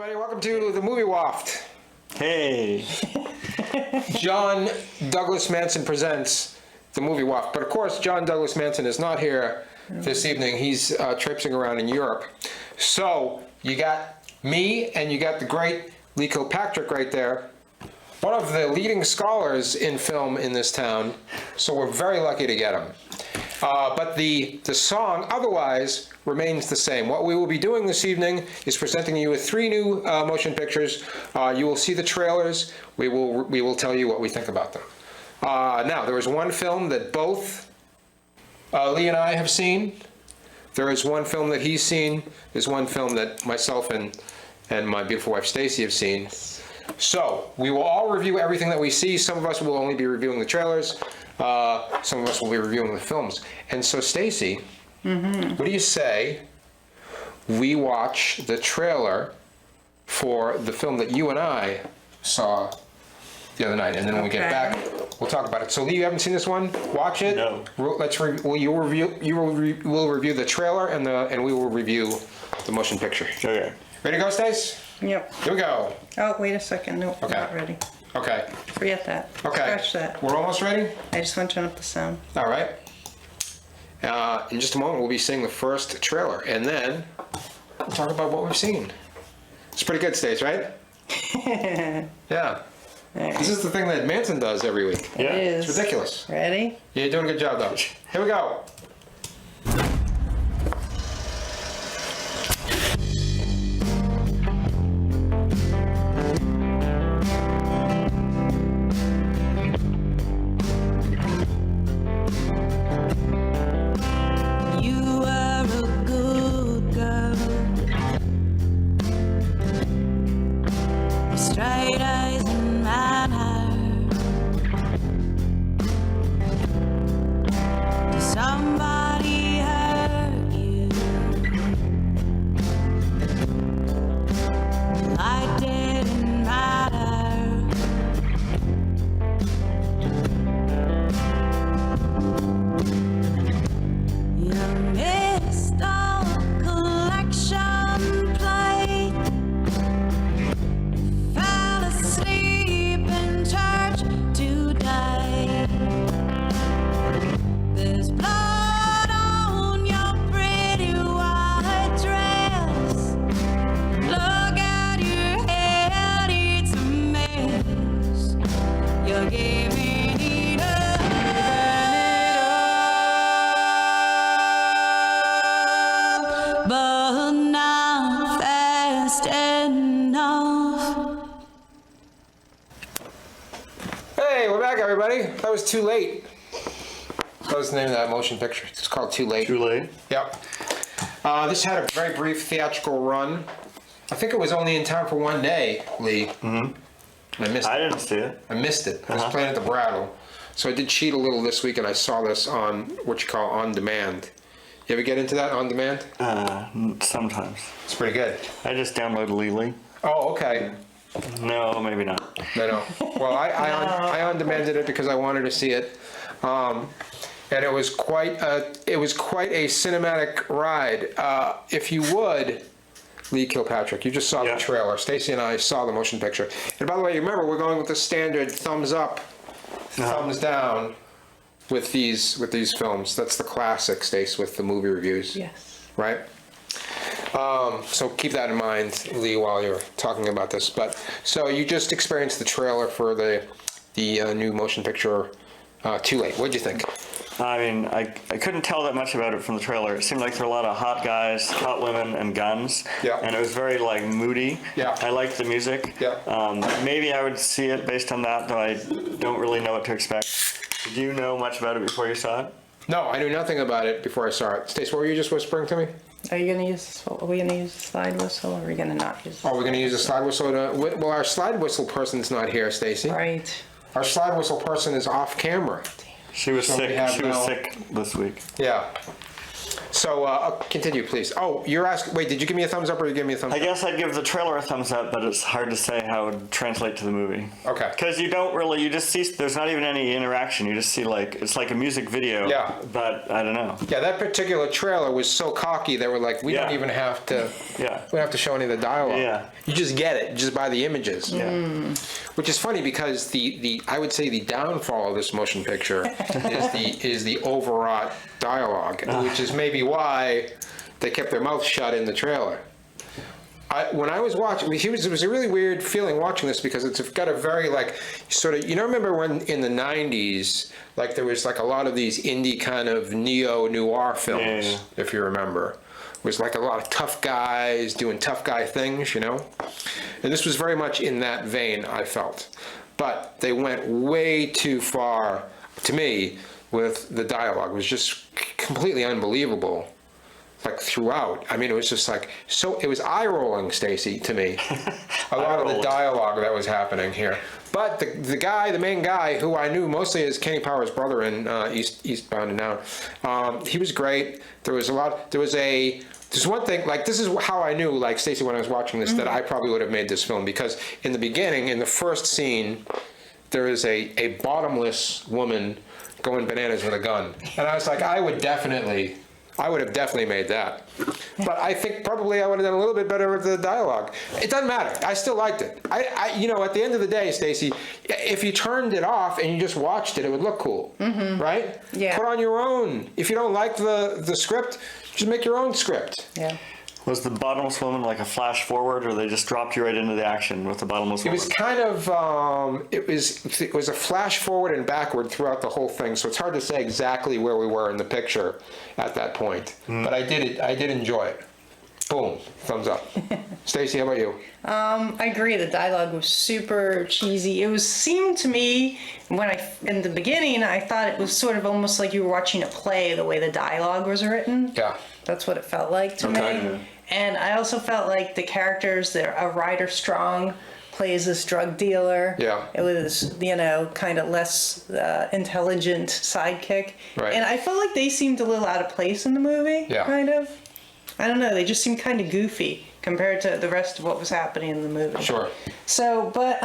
everybody. Welcome to the movie Waft. Hey. John Douglas Manson presents the movie Waft. But of course, John Douglas Manson is not here this evening. He's traipsing around in Europe. So you got me and you got the great Lee Kilpatrick right there. One of the leading scholars in film in this town. So we're very lucky to get him. But the song otherwise remains the same. What we will be doing this evening is presenting you with 3 new motion pictures. You will see the trailers. We will tell you what we think about them. Now, there is one film that both Lee and I have seen. There is one film that he's seen. There's one film that myself and my beautiful wife Stacy have seen. So we will all review everything that we see. Some of us will only be reviewing the trailers. Some of us will be reviewing the films. And so, Stacy, what do you say we watch the trailer for the film that you and I saw the other night, and then when we get back, we'll talk about it. So, Lee, you haven't seen this one? Watch it. No. We'll review the trailer, and we will review the motion picture. Okay. Ready to go, Stace? Yep. Here we go. Oh, wait a second. No, Okay. not ready. Okay. Forget that. Okay. Scratch that. We're almost ready? I just want to turn up the sound. All right. In just a moment, we'll be seeing the first trailer, and then we'll talk about what we've seen. It's pretty good, Stace, right? Yeah. Right. This is the thing that Manson does every week. Yeah. It is. It's ridiculous. Ready? Yeah, you're doing a good job, though. Here we go. You are a good girl. With straight eyes and mad hair. Does somebody hurt you? I didn't matter. You missed all collection plate. Fell asleep in church today. There's blood on your pretty white dress. Look at your head, it's a mess. You're giving it up, but not fast enough. Hey, we're back, everybody. That was Too Late. That was the name of that motion picture. It's called Too Late. Too late. Yep. This had a very brief theatrical run. I think it was only in time for one day, Lee. Mm-hmm. I missed I it. didn't see it. I missed it. I was playing at the Brattle. So I did cheat a little this week, and I saw this on what you call on demand. You ever get into that on demand? Sometimes. It's pretty good. I just downloaded Lily. Oh, okay. No, maybe not. No. Well, I on demanded it because I wanted to see it, and it was quite a cinematic ride. If you would, Lee Kilpatrick, you just saw the trailer. Stacy and I saw the motion picture. And by the way, you remember we're going with the standard thumbs up, thumbs down with these films. That's the classic, Stace, with the movie reviews. Yes. Right? So keep that in mind, Lee, while you're talking about this. But so you just experienced the trailer for the new motion picture, Too Late. What'd you think? I mean, I couldn't tell that much about it from the trailer. It seemed like there were a lot of hot guys, hot women, and guns. Yeah. And it was very, moody. Yeah. I liked the music. Yeah. Maybe I would see it based on that, though I don't really know what to expect. Did you know much about it before you saw it? No, I knew nothing about it before I saw it. Stace, what were you just whispering to me? Are you gonna use? Are we gonna use the slide whistle, or are we gonna not use? Oh, we're going to use a slide whistle. Well, our slide whistle person's not here, Stacy. Right. Our slide whistle person is off camera. She was So we sick. have She was no- sick this week. Yeah. So continue, please. Oh, you're asking. Wait, did you give me a thumbs up or you give me a thumbs I up? guess I'd give the trailer a thumbs up, but it's hard to say how it would translate to the movie. Okay. Because you just see, there's not even any interaction. You just see it's like a music video. Yeah. But I don't know. Yeah, that particular trailer was so cocky. They were like, we don't even have to. Yeah. We don't have to show any of the dialogue. Yeah. You just get it just by the images. Yeah. Which is funny because the I would say the downfall of this motion picture is the overwrought dialogue, which is maybe why they kept their mouth shut in the trailer. When I was watching, it was a really weird feeling watching this because it's got a very remember when in the 90s, like there was like a lot of these indie kind of neo-noir films, if you remember. It was like a lot of tough guys doing tough guy things, you know? And this was very much in that vein, I felt. But they went way too far, to me, with the dialogue. It was just completely unbelievable. Like throughout, I mean, it was just like it was eye-rolling, Stacy, to me. A lot of the dialogue that was happening here. But the main guy, who I knew mostly as Kenny Powers' brother in Eastbound and Down, he was great. There's one thing, like this is how I knew, like Stacy, when I was watching this, that I probably would have made this film, because in the beginning, in the first scene, there is a bottomless woman going bananas with a gun, and I was like, I would have definitely made that. But I think probably I would have done a little bit better with the dialogue. It doesn't matter. I still liked it. At the end of the day, Stacey, if you turned it off and you just watched it, it would look cool, right? Yeah. Put on your own. If you don't like the script, just make your own script. Yeah. Was the bottomless woman like a flash forward, or they just dropped you right into the action with the bottomless It woman? was kind of, it was a flash forward and backward throughout the whole thing, so it's hard to say exactly where we were in the picture at that point. But I did enjoy it. Boom, thumbs up. Stacey, how about you? I agree. The dialogue was super cheesy. It seemed to me in the beginning, I thought it was sort of almost like you were watching a play, the way the dialogue was written. Yeah. That's what it felt like to me. And I also felt like the characters, Ryder Strong plays this drug dealer. Yeah. It was, kind of less intelligent sidekick. Right. And I felt like they seemed a little out of place in the movie, kind of. I don't know, they just seemed kind of goofy compared to the rest of what was happening in the movie. Sure. So, but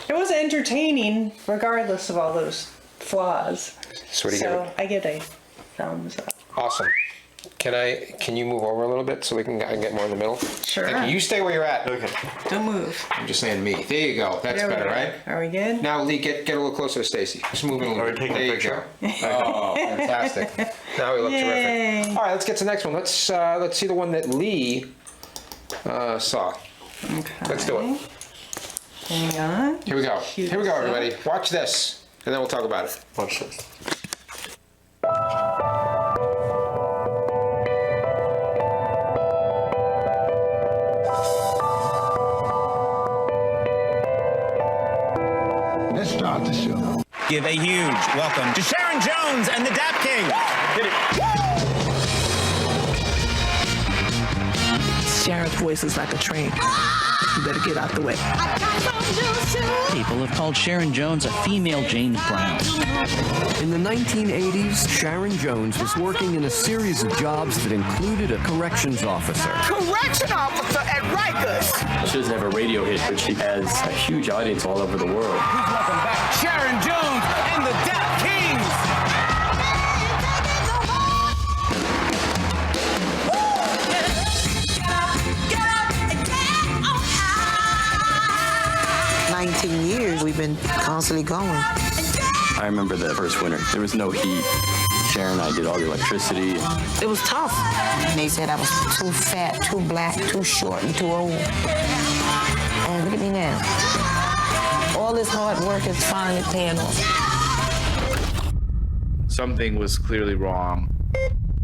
it was entertaining regardless of all those flaws. So what do you give it? I get a thumbs up. Awesome. Can you move over a little bit so I can get more in the middle? Sure. Thank you. You stay where you're at. Okay. Don't move. I'm just saying me. There you go. That's There we better, go. right? Are we good? Now, Lee, get a little closer to Stacy. Just move in a little Are we bit. taking a There you picture? go. Oh, fantastic. Now we look Yay. terrific. All right, let's get to the next one. Let's see the one that Lee saw. Okay. Let's do it. Hang on. Here we go. Cue Here we go, this up. everybody. Watch this, and then we'll talk about it. Watch this. Let's start the show. Give a huge welcome to Sharon Jones and the Dap King. Sharon's voice is like a train. You better get out the way. People have called Sharon Jones a female James Brown. In the 1980s, Sharon Jones was working in a series of jobs that included a corrections officer. Correction officer at Rikers. She doesn't have a radio hit, but she has a huge audience all over the world. Welcome back, Sharon Jones and the Dap Kings. Years we've been constantly going. I remember the first winter. There was no heat. Sharon and I did all the electricity. It was tough. They said I was too fat, too black, too short, and too old. And look at me now. All this hard work is finally paying off. Something was clearly wrong.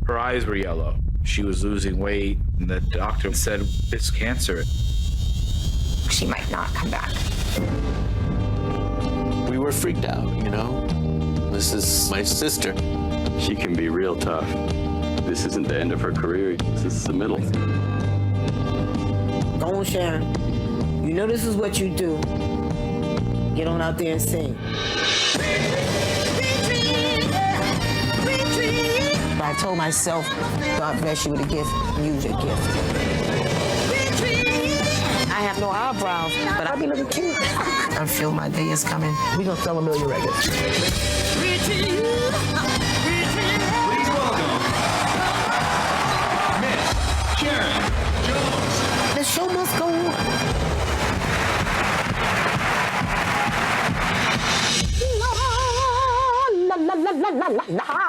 Her eyes were yellow. She was losing weight, and the doctor said it's cancer. She might not come back. We were freaked out, you know? This is my sister. She can be real tough. This isn't the end of her career. This is the middle. Go on, Sharon. You know this is what you do. Get on out there and sing. I told myself, God bless you with a gift, use your gift. I have no eyebrows, but I'll be looking cute. I feel my day is coming. We're gonna sell 1 million records. Please welcome Miss Sharon Jones. The show must go on. La la la la la la la.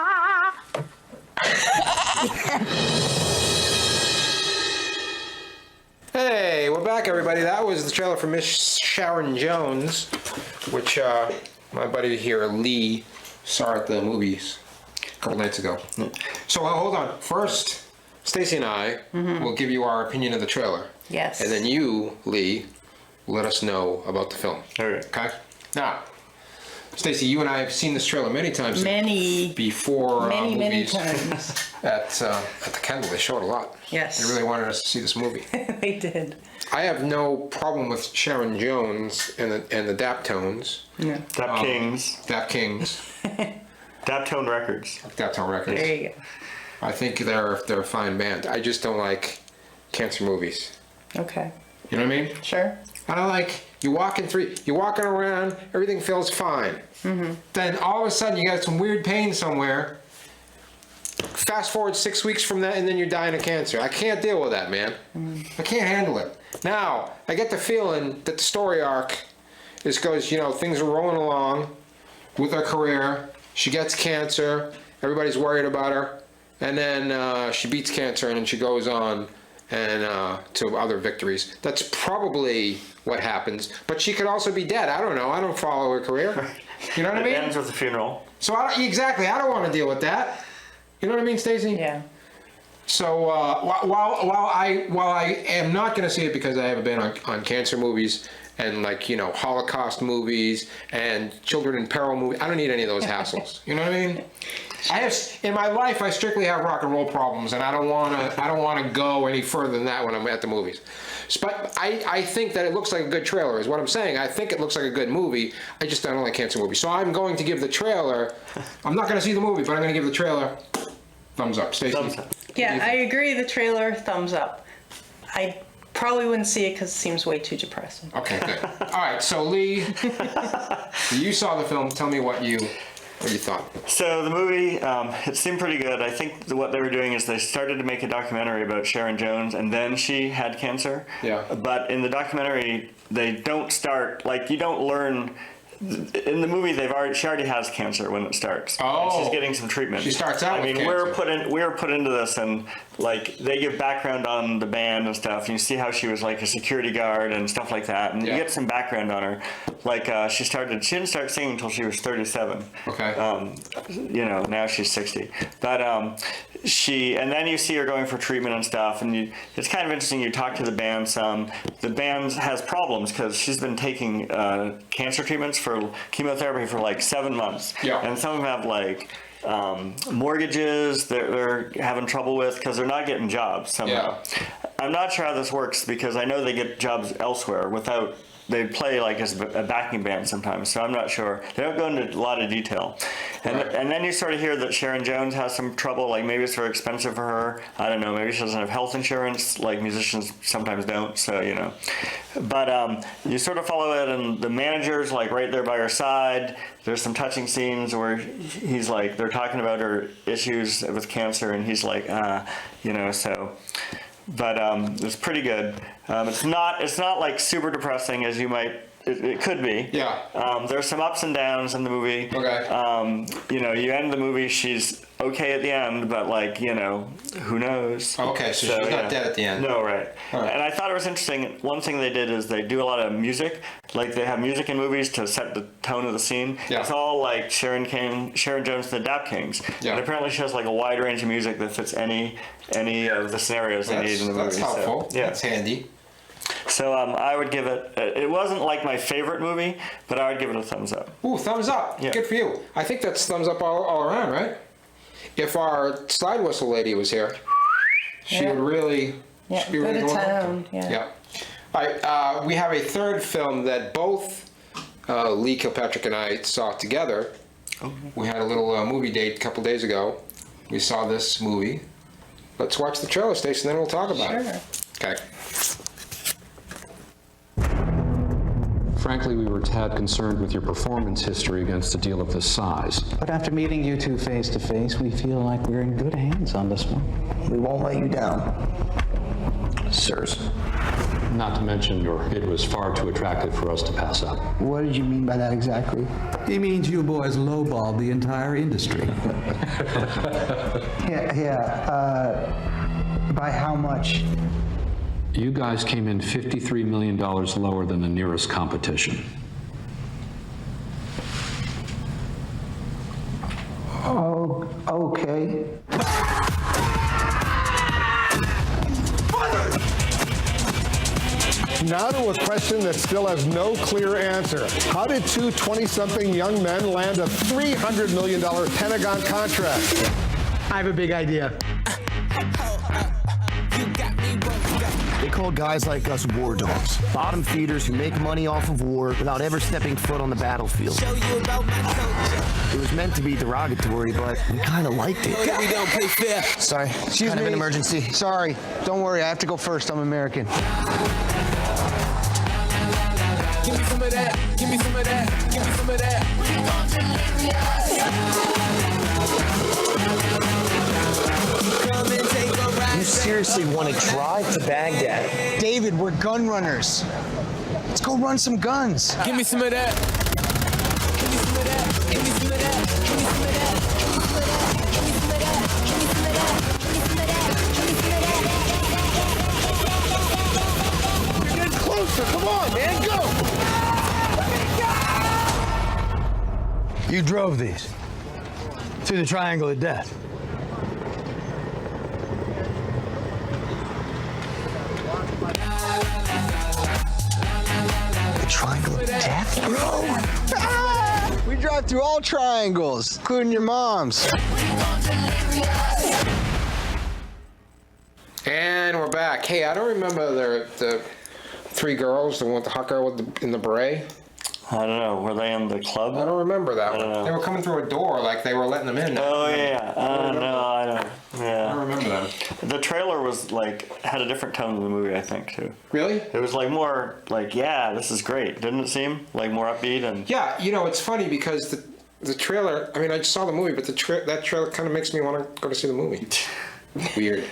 Hey, we're back, everybody. That was the trailer for Miss Sharon Jones, which my buddy here, Lee, saw at the movies a couple nights ago. So hold on. First, Stacy and I will give you our opinion of the trailer. Yes. And then you, Lee, let us know about the film. All right. Okay? Now, Stacy, you and I have seen this trailer many times. Many movies times. at the Kendall. They showed a lot. Yes. They really wanted us to see this movie. They did. I have no problem with Sharon Jones and the Daptones. Yeah. Dap Kings. Dap Kings. Daptone Records. Daptone Records. There you go. I think they're a fine band. I just don't like cancer movies. Okay. You know what I mean? Sure. I don't like you're walking around, everything feels fine. Mm-hmm. Then all of a sudden you got some weird pain somewhere. Fast forward 6 weeks from that, and then you're dying of cancer. I can't deal with that, man. I can't handle it. Now I get the feeling that the story arc is goes, things are rolling along with her career. She gets cancer. Everybody's worried about her, and then she beats cancer, and then she goes on and to other victories. That's probably what happens. But she could also be dead. I don't know. I don't follow her career. You know what I mean? It ends with the funeral. So I don't want to deal with that. You know what I mean, Stacey? Yeah. So while I am not going to see it because I haven't been on cancer movies and Holocaust movies and children in peril movies, I don't need any of those hassles. You know what I mean? In my life I strictly have rock and roll problems, and I don't want to go any further than that when I'm at the movies. But I think that it looks like a good trailer is what I'm saying. I think it looks like a good movie. I don't like cancer movies. So I'm going to give the trailer. I'm not going to see the movie, but I'm going to give the trailer thumbs up. Stacey. Thumbs up. Yeah, I agree. The trailer, thumbs up. I probably wouldn't see it because it seems way too depressing. Okay, good. All right, so Lee, you saw the film. Tell me what you thought. So the movie, it seemed pretty good. I think what they were doing is they started to make a documentary about Sharon Jones, and then she had cancer. Yeah. But in the documentary, they don't start, you don't learn. In the movie, she already has cancer when it starts. Oh. And she's getting some treatment. She starts out with cancer. we were put into this, and they give background on the band and stuff, and you see how she was a security guard and stuff like that, and you get some background on her. She didn't start singing until she was 37. Okay. Now she's 60. But and then you see her going for treatment and stuff, and it's kind of interesting. You talk to the band some. The band has problems because she's been taking cancer treatments for chemotherapy for 7 months. Yeah. And some of them have mortgages they're having trouble with because they're not getting jobs somehow. Yeah. I'm not sure how this works because I know they get jobs elsewhere without. They play as a backing band sometimes, so I'm not sure. They don't go into a lot of detail. And then you sort of hear that Sharon Jones has some trouble, maybe it's very expensive for her. I don't know, maybe she doesn't have health insurance, like musicians sometimes don't, so, But you sort of follow it, and the manager's, right there by her side. There's some touching scenes where he's, they're talking about her issues with cancer, and he's so... But it's pretty good. It's not super depressing as you might. It could be. Yeah. There's some ups and downs in the movie. Okay. You end the movie. She's okay at the end, but who knows? Okay, so she's not dead at the end. No, right. All right. And I thought it was interesting. One thing they did is they do a lot of music. They have music in movies to set the tone of the scene. Yeah. It's all Sharon Jones, the Dap Kings. Yeah. And apparently she has a wide range of music that fits any of the scenarios they need in the movie. That's helpful. So, yeah. That's handy. So I would give it. It wasn't my favorite movie, but I would give it a thumbs up. Ooh, thumbs up. Yeah. Good for you. I think that's thumbs up all around, right? If our slide whistle lady was here, she would really. Yeah, she'd be go really to going up. town. Yeah. All right. We have a third film that both Lee Kilpatrick and I saw together. Oh. We had a little movie date a couple days ago. we saw this movie. Let's watch the trailer, Stacey, and then we'll talk about it. Okay. Frankly, we were a tad concerned with your performance history against a deal of this size. But after meeting you two face to face, we feel like we're in good hands on this one. We won't let you down. Sirs. Not to mention your bid was far too attractive for us to pass up. What did you mean by that exactly? He means you boys lowballed the entire industry. By how much? You guys came in $53 million lower than the nearest competition. Oh, okay. Now to a question that still has no clear answer. How did two 20-something young men land a $300 million Pentagon contract? I have a big idea. They call guys like us war dogs, bottom feeders who make money off of war without ever stepping foot on the battlefield. It was meant to be derogatory, but we kind of liked it. We don't play fair. Sorry, kind of an emergency. Sorry, don't worry, I have to go first. I'm American. Give me some of that. Give me some of that. Give me some of that. You seriously want to drive to Baghdad? David, we're gun runners. Let's go run some guns. Give me some of that. Give me some of that. Give me some of that. Give me some of that. You're getting closer. Come on, man, go! You drove these through the Triangle of Death. Triangle of Death, bro? We drive through all triangles, including your mom's. And we're back. Hey, I don't remember the three girls, the one with the hot girl with in the beret. I don't know. Were they in the club? I don't remember that one. know. They were coming through a door like they were letting them in. Oh yeah. No, I don't. Yeah. I don't remember that. The trailer was like had a different tone than the movie, I think, too. Really? It was like more like, yeah, this is great. Didn't it seem like more upbeat and? Yeah, you know, it's funny because the trailer. I mean, I saw the movie, but that trailer kind of makes me want to go to see the movie. Weird.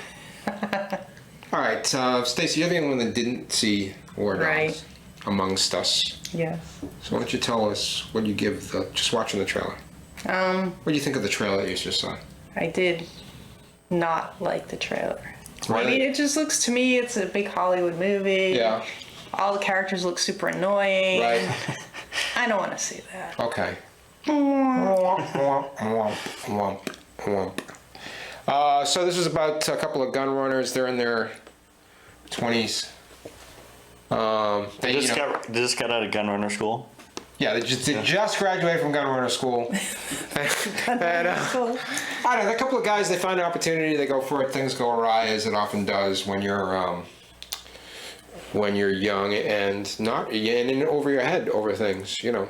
All right, Stacey, you're the only one that didn't see War Dogs Right. amongst us. Yes. So why don't you tell us what you give just watching the trailer? What do you think of the trailer that you just saw? I did not like the trailer. Really? I mean, it just looks to me, it's a big Hollywood movie. Yeah. All the characters look super annoying. Right. I don't want to see that. Okay. Womp, womp, womp, womp. So this is about a couple of gun runners. They're in their 20s. They just got out of gun runner school. Yeah, they just graduated from gun runner school. And, I don't know, a couple of guys, they find an opportunity, they go for it, things go awry, as it often does when you're young and not in over your head over things, you know.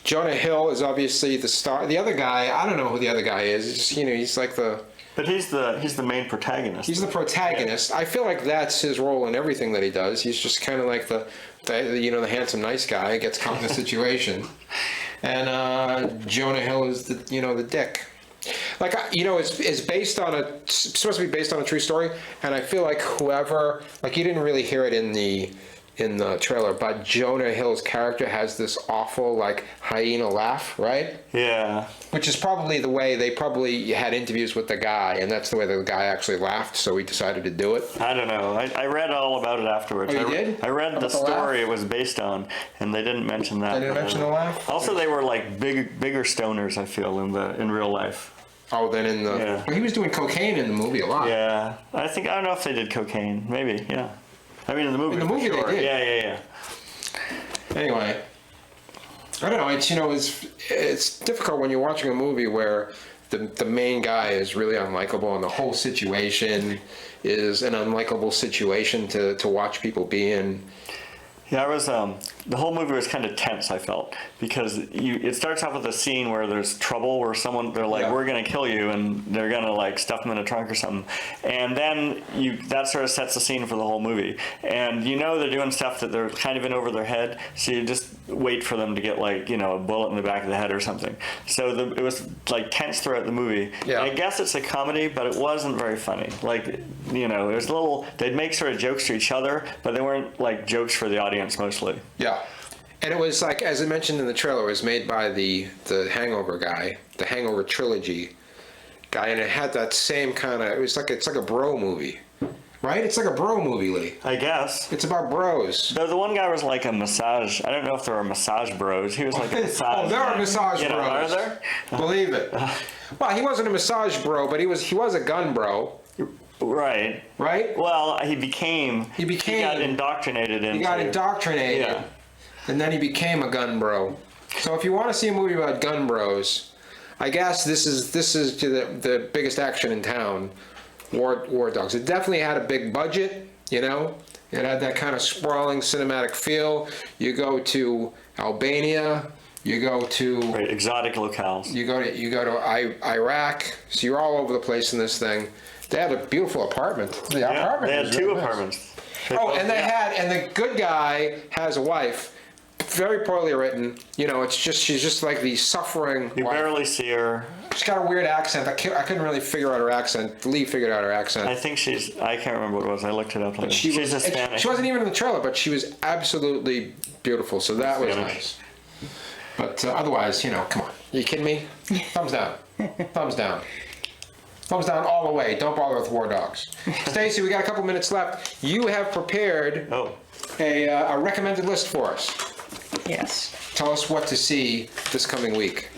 Jonah Hill is obviously the star. The other guy, I don't know who the other guy is. It's just, you know, he's like the. But he's the main protagonist. He's the protagonist. Yeah. I feel like that's his role in everything that he does. He's just kind of like the the handsome nice guy gets caught in a situation, and Jonah Hill is the dick. Like, you know, it's based on it's supposed to be based on a true story, and I feel like whoever, like, you didn't really hear it in the trailer, but Jonah Hill's character has this awful, like, hyena laugh, right? Yeah. Which is probably the way they probably had interviews with the guy, and that's the way the guy actually laughed, so he decided to do it. I don't know. I read all about it afterwards. Oh, you did? I read the story it was based on, and they didn't mention that. They didn't mention the laugh? Also, they were, like, bigger stoners, I feel, in real life. Oh, then in the... Yeah. Well, he was doing cocaine in the movie a lot. Yeah. I don't know if they did cocaine. Maybe, yeah. I mean, in the movie. In the movie, sure. they did. Yeah. Anyway, I don't know. It's difficult when you're watching a movie where the main guy is really unlikable, and the whole situation is an unlikable situation to watch people be in. Yeah, I was. The whole movie was kind of tense. I felt because it starts off with a scene where there's trouble, where they're like, "We're gonna kill you," and they're gonna like stuff them in a trunk or something, and then that sort of sets the scene for the whole movie. And they're doing stuff that they're kind of in over their head, so you just wait for them to get like a bullet in the back of the head or something. So it was like tense throughout the movie. Yeah. And I guess it's a comedy, but it wasn't very funny. Like it was a little. They'd make sort of jokes to each other, but they weren't like jokes for the audience mostly. Yeah. And it was like, as I mentioned in the trailer, it was made by the Hangover guy, the Hangover trilogy guy, and it had that same kind of, it's like a bro movie, right? It's like a bro movie, Lee. I guess. It's about bros. The one guy was like a massage. I don't know if there were massage bros. He was like a massage. Oh, there are massage bros. Are there? Believe it. Well, he wasn't a massage bro, but he was a gun bro. Right. Right? Well, he got indoctrinated into. He got indoctrinated. Yeah. And then he became a gun bro. So if you want to see a movie about gun bros, I guess this is the biggest action in town, War Dogs. It definitely had a big budget, It had that kind of sprawling cinematic feel. You go to Albania, you go to exotic locales. You go to Iraq. So you're all over the place in this thing. They had a beautiful apartment. They had two apartments. And the good guy has a wife. Very poorly written. She's just like the suffering. You wife. barely see her. She's got a weird accent. I couldn't really figure out her accent. Lee figured out her accent. I think I can't remember what it was. I looked it up later. She's Hispanic. She wasn't even in the trailer, but she was absolutely beautiful. So that was nice. But otherwise, come on. Are you kidding me? Thumbs down. Thumbs down. Thumbs down all the way. Don't bother with War Dogs. Stacy, we got a couple minutes left. You have prepared a recommended list for us. Yes. Tell us what to see this coming week.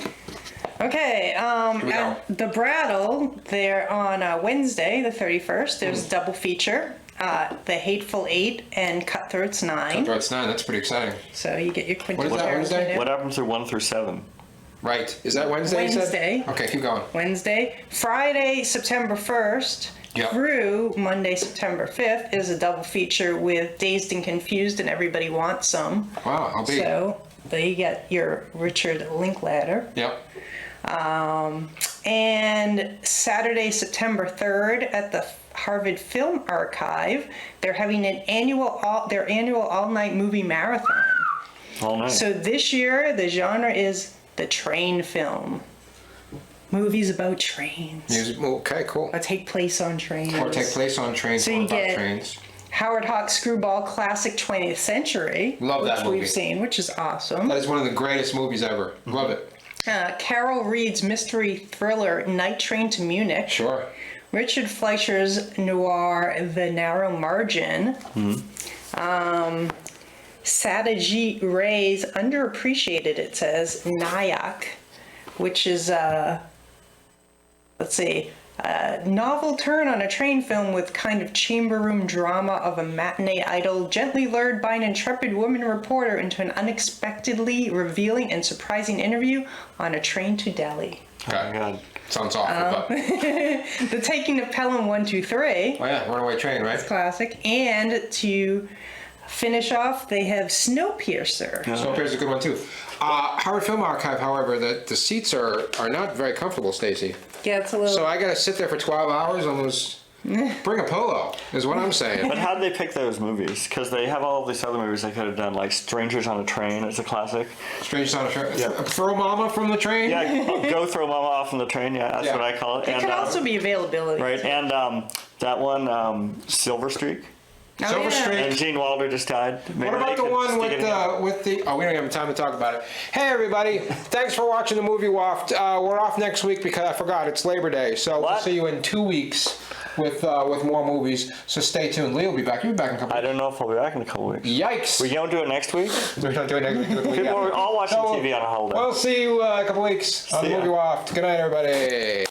Okay, at the Brattle, they're on Wednesday, the 31st. There's a double feature, The Hateful Eight and Cutthroats 9. Cutthroats 9, that's pretty exciting. So you get your Quentin What is that, Wednesday? What happens through 1 through 7? Right. Is that Wednesday? Wednesday. Okay, keep going. Wednesday. Friday, September 1st through Monday, September 5th is a double feature with Dazed and Confused and Everybody Wants Some. Wow, I'll be. So there you get your Richard Linklater. Yep. And Saturday, September 3rd at the Harvard Film Archive, they're having their annual all-night movie marathon. All night. So this year, the genre is the train film. Movies about trains. Okay, cool. Or take place on trains. Or take place on trains. So or you about get trains. Howard Hawks' screwball classic 20th Century. Love that movie. Which we've seen, which is awesome. That is one of the greatest movies ever. Love it. Carol Reed's mystery thriller Night Train to Munich. Sure. Richard Fleischer's noir The Narrow Margin. Satyajit Ray's underappreciated, it says, Nayak, which is a novel turn on a train film with kind of chamber room drama of a matinee idol gently lured by an intrepid woman reporter into an unexpectedly revealing and surprising interview on a train to Delhi. Oh my God. Sounds awful, but... The Taking of Pelham 1, 2, 3. Oh yeah, Runaway Train, right? It's classic. And to finish off, they have Snowpiercer. Snowpiercer is a good one too. Howard Film Archive, however, the seats are not very comfortable, Stacy. Yeah, it's a little... So I gotta sit there for 12 hours almost. Bring a polo, is what I'm saying. But how did they pick those movies? Because they have all of these other movies they could have done, like Strangers on a Train. It's a classic. Strangers on a Train? Yeah. Throw Mama from the train? Yeah, go throw Mama off from the train. Yeah, that's what I call it. It could also be availability. Right, and that one, Silver Streak. Silver Streak. And Gene Wilder just died. Maybe what about the one with the... Oh, we don't have time to talk about it. Hey, everybody. Thanks for watching the Movie Waft. We're off next week because I forgot. It's Labor Day. So we'll see you in 2 weeks with more movies. So stay tuned. Lee will be back. You'll be back in a couple weeks. I don't know if I'll be back in a couple weeks. Yikes. We don't do it next week? We don't do it next week. People are all watching TV on a holiday. We'll see you in a couple weeks on the Movie Waft. Good night, everybody.